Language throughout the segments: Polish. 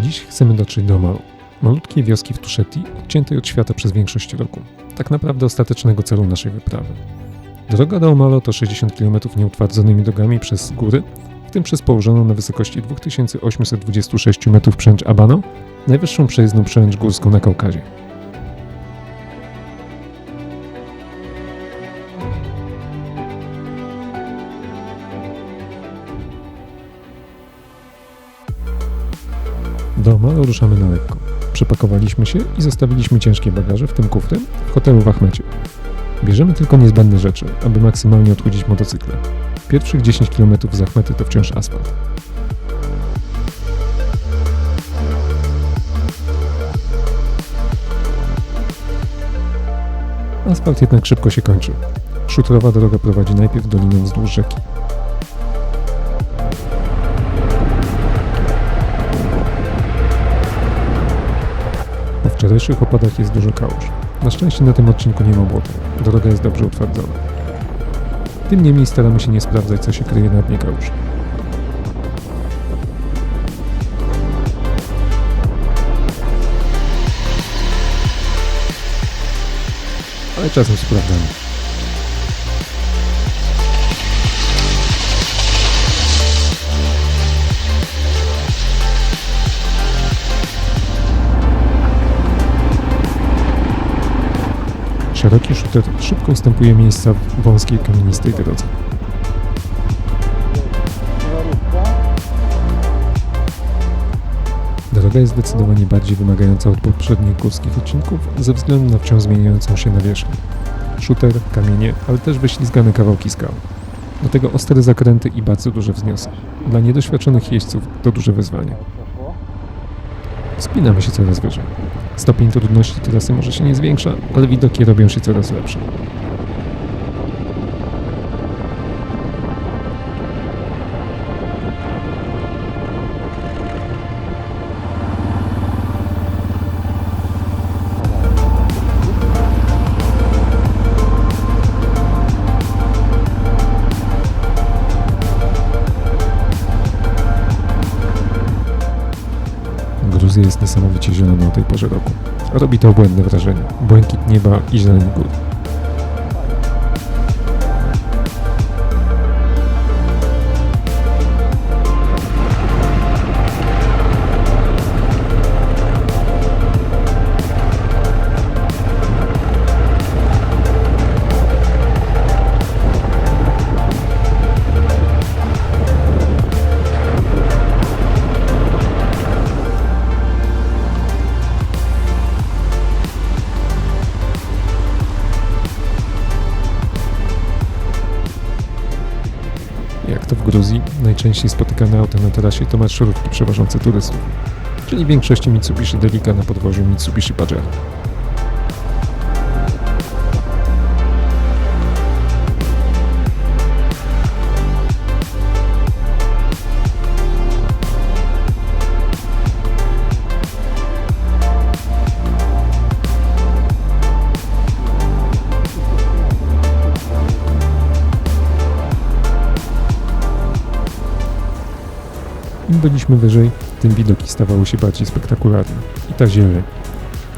Dziś chcemy dotrzeć do Omalu, malutkiej wioski w Tuszetti, odciętej od świata przez większość roku. Tak naprawdę ostatecznego celu naszej wyprawy. Droga do Omalu to 60 km nieutwardzonymi drogami przez góry, w tym przez położoną na wysokości 2826 metrów przełęcz Abano, najwyższą przejezdną przełęcz górską na Kaukazie. Do Omalu ruszamy na lekko. Przepakowaliśmy się i zostawiliśmy ciężkie bagaże, w tym kufry, w hotelu w Achmecie. Bierzemy tylko niezbędne rzeczy, aby maksymalnie odchudzić motocykle. Pierwszych 10 km z Achmety to wciąż asfalt. Asfalt jednak szybko się kończy. Szutrowa droga prowadzi najpierw doliną wzdłuż rzeki. Po wczorajszych opadach jest dużo kałuż. Na szczęście na tym odcinku nie ma błota. Droga jest dobrze utwardzona. Tym niemniej staramy się nie sprawdzać, co się kryje na dnie kałuż. Ale czasem sprawdzamy. Szeroki szuter szybko ustępuje miejsca w wąskiej, kamienistej drodze. Droga jest zdecydowanie bardziej wymagająca od poprzednich górskich odcinków ze względu na wciąż zmieniającą się nawierzchnię. Szuter, kamienie, ale też wyślizgane kawałki skał. Do tego ostre zakręty i bardzo duże wzniosy. Dla niedoświadczonych jeźdźców to duże wyzwanie. Wspinamy się coraz wyżej. Stopień trudności trasy może się nie zwiększa, ale widoki robią się coraz lepsze. Gruzja jest niesamowicie zielona o tej porze roku. Robi to obłędne wrażenie. Błękit nieba i zieleń gór. Jak to w Gruzji, najczęściej spotykane auta na trasie to marszrutki przewożące turystów, czyli w większości Mitsubishi Delica na podwoziu Mitsubishi Pajero. Im byliśmy wyżej, tym widoki stawały się bardziej spektakularne. I ta zieleń.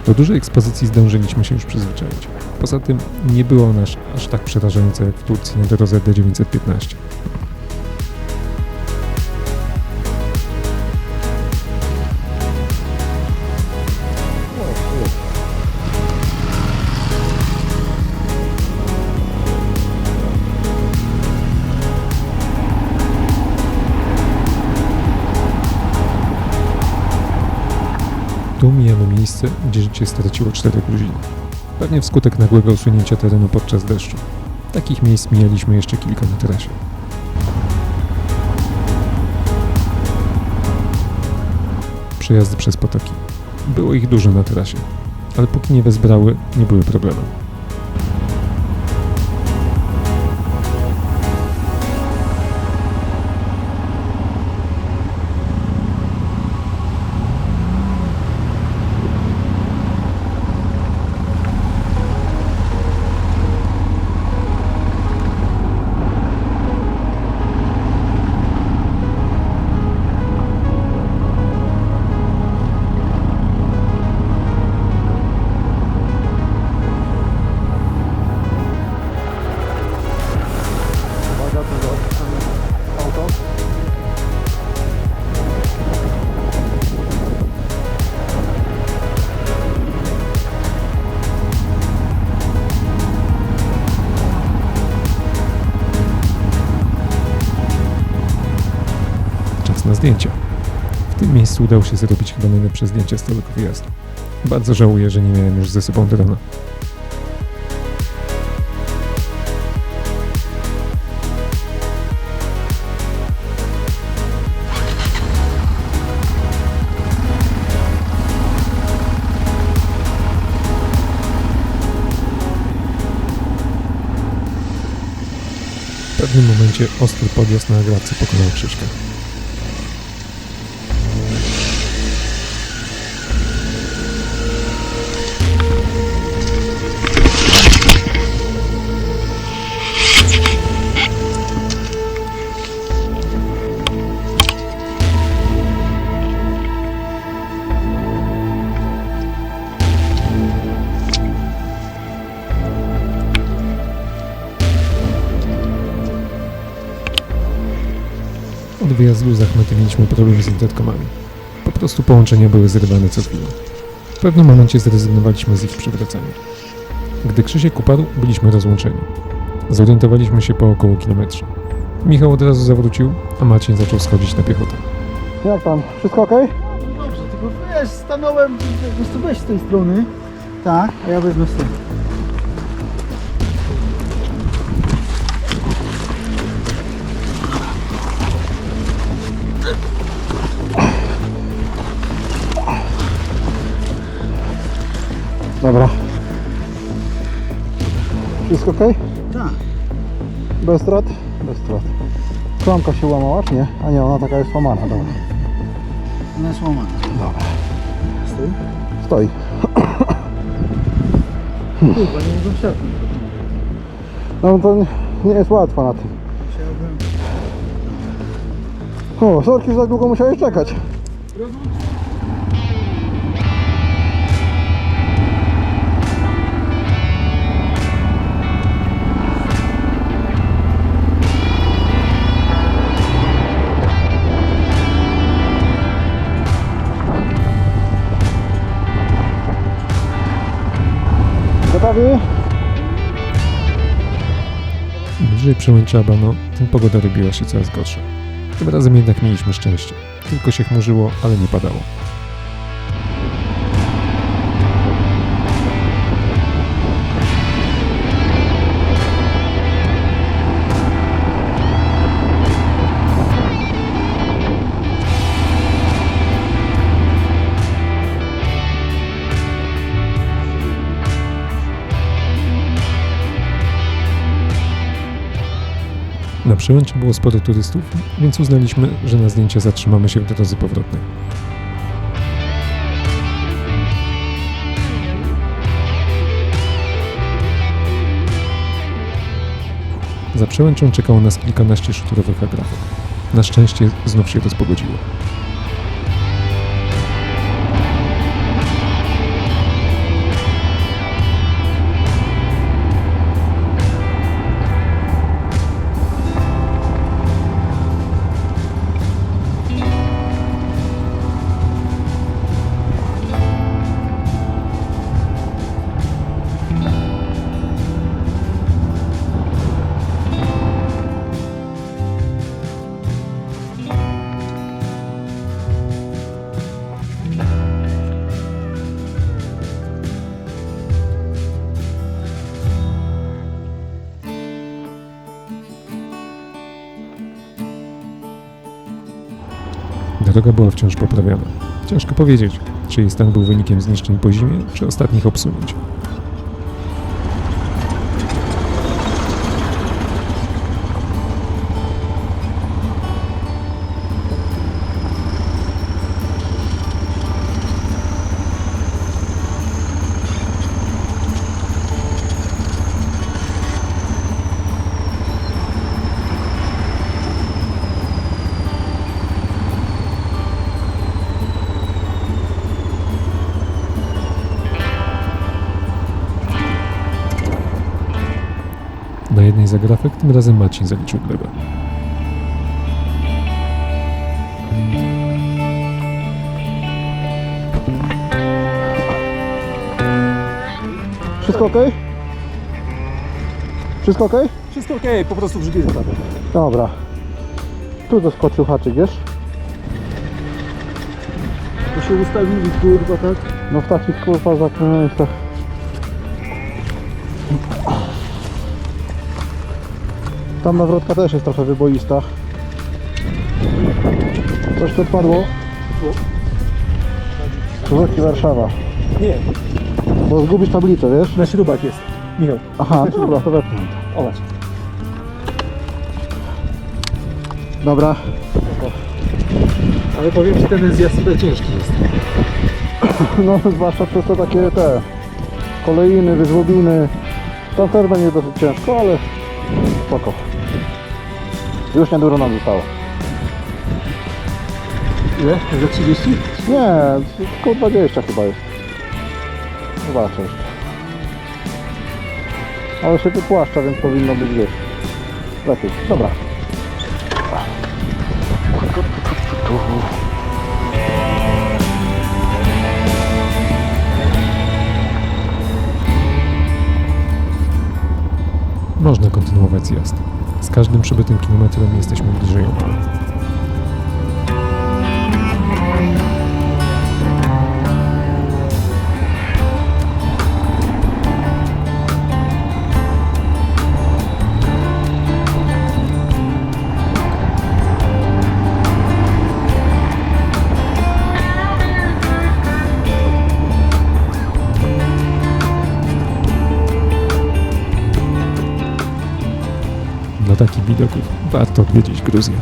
Do dużej ekspozycji zdążyliśmy się już przyzwyczaić. Poza tym nie było ona aż tak przerażająca jak w Turcji na drodze D915. Tu mijamy miejsce, gdzie życie straciło 4 Gruzinów. Pewnie wskutek nagłego usunięcia terenu podczas deszczu. Takich miejsc mijaliśmy jeszcze kilka na trasie. Przejazdy przez potoki. Było ich dużo na trasie, ale póki nie wezbrały, nie były problemem. zdjęcia. W tym miejscu udało się zrobić chyba najlepsze zdjęcia z całego wyjazdu. Bardzo żałuję, że nie miałem już ze sobą drona. W pewnym momencie ostry podjazd na agrawce pokonał Krzyśka. Od wyjazdu z Achmety mieliśmy problem z interkomami. Po prostu połączenia były zrywane co chwilę. W pewnym momencie zrezygnowaliśmy z ich przywracania. Gdy Krzysiek upadł, byliśmy rozłączeni. Zorientowaliśmy się po około kilometrze. Michał od razu zawrócił, a Maciej zaczął schodzić na piechotę. Jak tam? Wszystko ok? No dobrze, tylko wiesz, stanąłem, wiesz co, weź z tej strony. Tak, a ja wezmę z tej. Dobra. Wszystko ok? Tak. Bez strat? Bez strat. Klamka się łamała, czy nie? A nie, ona taka jest łamana, dobra. Ona jest łamana. Dobra. Stoi? Stoi. Kurwa, nie mogę wsiadnąć. No to nie jest łatwo na tym. Musiałbym... O, sorki, że tak długo musiałeś czekać. Gotowi? Bliżej przełęcza Abano, tym pogoda robiła się coraz gorsza. Tym razem jednak mieliśmy szczęście. Tylko się chmurzyło, ale nie padało. Na przełęczy było sporo turystów, więc uznaliśmy, że na zdjęcia zatrzymamy się w drodze powrotnej. Za przełęczą czekało nas kilkanaście szuturowych agrafek. Na szczęście znów się rozpogodziło. Droga była wciąż poprawiana. Ciężko powiedzieć, czy jej stan był wynikiem zniszczeń po zimie, czy ostatnich obsunięć. Na jednej z agrafek tym razem Maciej zaliczył glebę. Wszystko ok? Wszystko ok? Wszystko okej, po prostu wrzuciłem tabę. Dobra. Tu doskoczył haczyk, wiesz? się ustawili, kurwa, tak? No w takich kurwa zakrętach. Tam nawrotka też jest trochę wyboista. Coś tu odpadło? Suzuki Warszawa. Nie, Bo zgubisz tablicę, wiesz? na śrubach jest. Michał. Aha, dobra, to wepnę. Zobacz. Dobra. Ale powiem ci, ten zjazd tutaj ciężki jest. No zwłaszcza przez te takie te kolejny, wyżłobiny. Tam też będzie dosyć ciężko, ale spoko. Już niedużo nam zostało. Ile? Za 30? Nie, około 20 chyba jest. Zobaczę jeszcze. Ale się wypłaszcza, więc powinno być gdzieś. Lepiej. Dobra. Można kontynuować zjazd. Z każdym przybytym kilometrem jesteśmy bliżej Omala. Dla takich widoków warto odwiedzić Gruzję.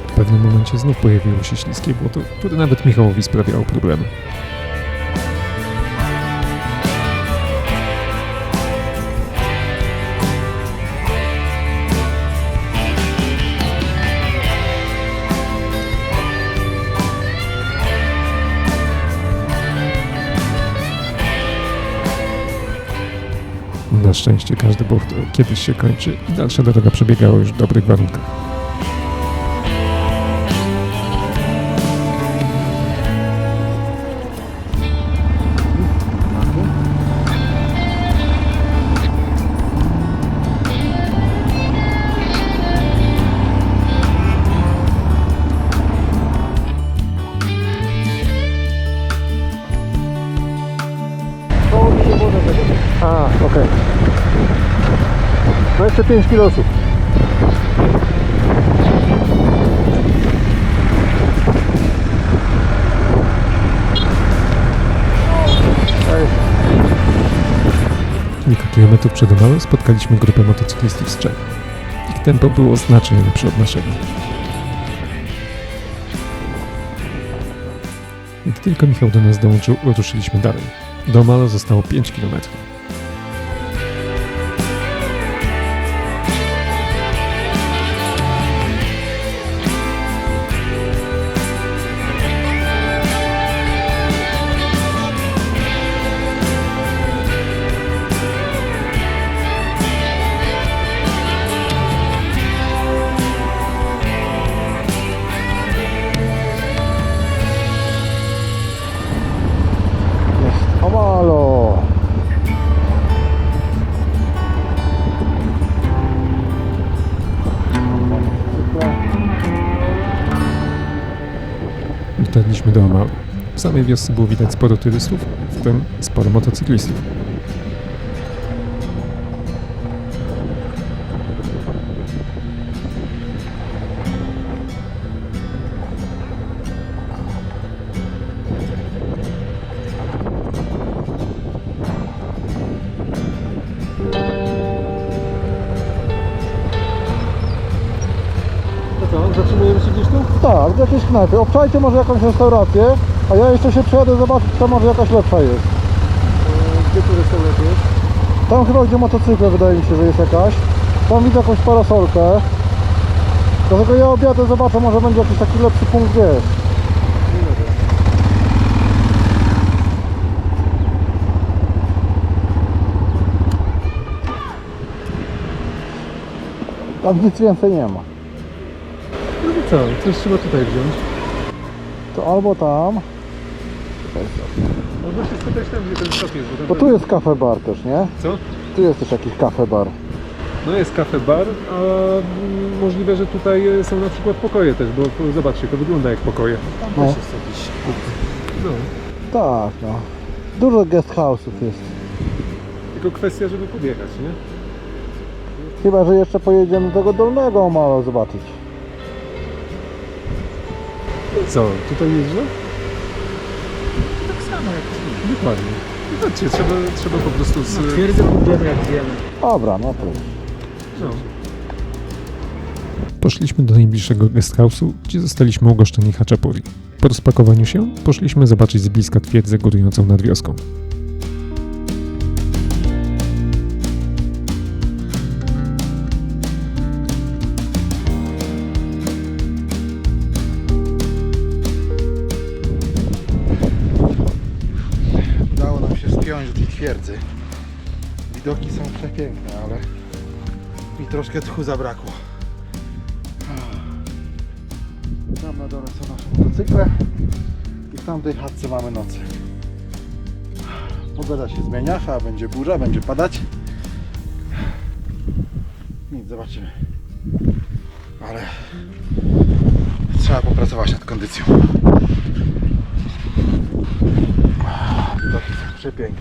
W pewnym momencie znów pojawiło się śliskie błoto, które nawet Michałowi sprawiało problemy. Na szczęście każdy błąd kiedyś się kończy i dalsza droga przebiegała już w dobrych warunkach. A, okej. No jeszcze 5 kilosów. Kilka kilometrów przed Omalą spotkaliśmy grupę motocyklistów z Czech. Ich tempo było znacznie lepsze od naszego. Gdy tylko Michał do nas dołączył, ruszyliśmy dalej. Do Omala zostało 5 kilometrów. Omalo! Dotarliśmy do Omały. W samej wiosce było widać sporo turystów, w tym sporo motocyklistów. To co, zatrzymujemy się gdzieś tu? Tak, w jakiejś knajpie. Obczajcie może jakąś restaurację, a ja jeszcze się przejadę zobaczyć, co może jakaś lepsza jest. Gdzie tu restauracja jest? Tam chyba gdzie motocykle wydaje mi się, że jest jakaś. Tam widzę jakąś parasolkę. Dlatego ja objadę, zobaczę, może będzie jakiś taki lepszy punkt, wiesz. Tam nic więcej nie ma. No i co? Coś trzeba tutaj wziąć. To albo tam, No właśnie spytać tam, gdzie ten skok jest. bo tu jest cafe bar też, nie? Co? Tu jest też jakiś cafe bar. No jest cafe bar, a możliwe, że tutaj są na przykład pokoje też, bo zobaczcie, to wygląda jak pokoje. Tam No. też jest jakiś... No, Tak, no. Dużo guest house'ów jest. tylko kwestia, żeby podjechać, nie? Chyba, że jeszcze pojedziemy do tego dolnego Omalo zobaczyć. I co? Tutaj jest źle? Tak samo jak tu. Dokładnie. Zobaczcie, trzeba po prostu z... Na twierdzę pójdziemy jak zjemy. Dobra, no to. No. Poszliśmy do najbliższego guest house'u, gdzie zostaliśmy ugoszczeni haczapuri. Po rozpakowaniu się poszliśmy zobaczyć z bliska twierdzę górującą nad wioską. Udało nam się spiąć do tej twierdzy. Widoki są przepiękne, ale mi troszkę tchu zabrakło. Tam na dole są nasze motocykle i w tamtej chatce mamy nocleg. Pogoda się zmienia, a będzie burza, będzie padać. Nic, zobaczymy. Ale trzeba popracować nad kondycją. Widoki są przepiękne.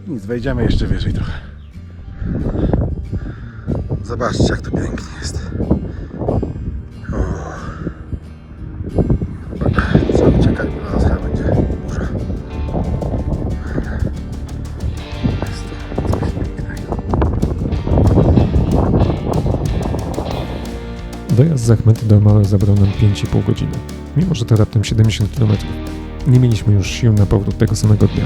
Nic, wejdziemy jeszcze wyżej trochę. Zobaczcie, jak to pięknie jest. O. Trzeba czekać, bo na nas chyba będzie burza. Jest to coś pięknego. Dojazd z Achmety do Omalo zabrał nam 5,5 godziny. Mimo że to raptem 70 km. Nie mieliśmy już sił na powrót tego samego dnia.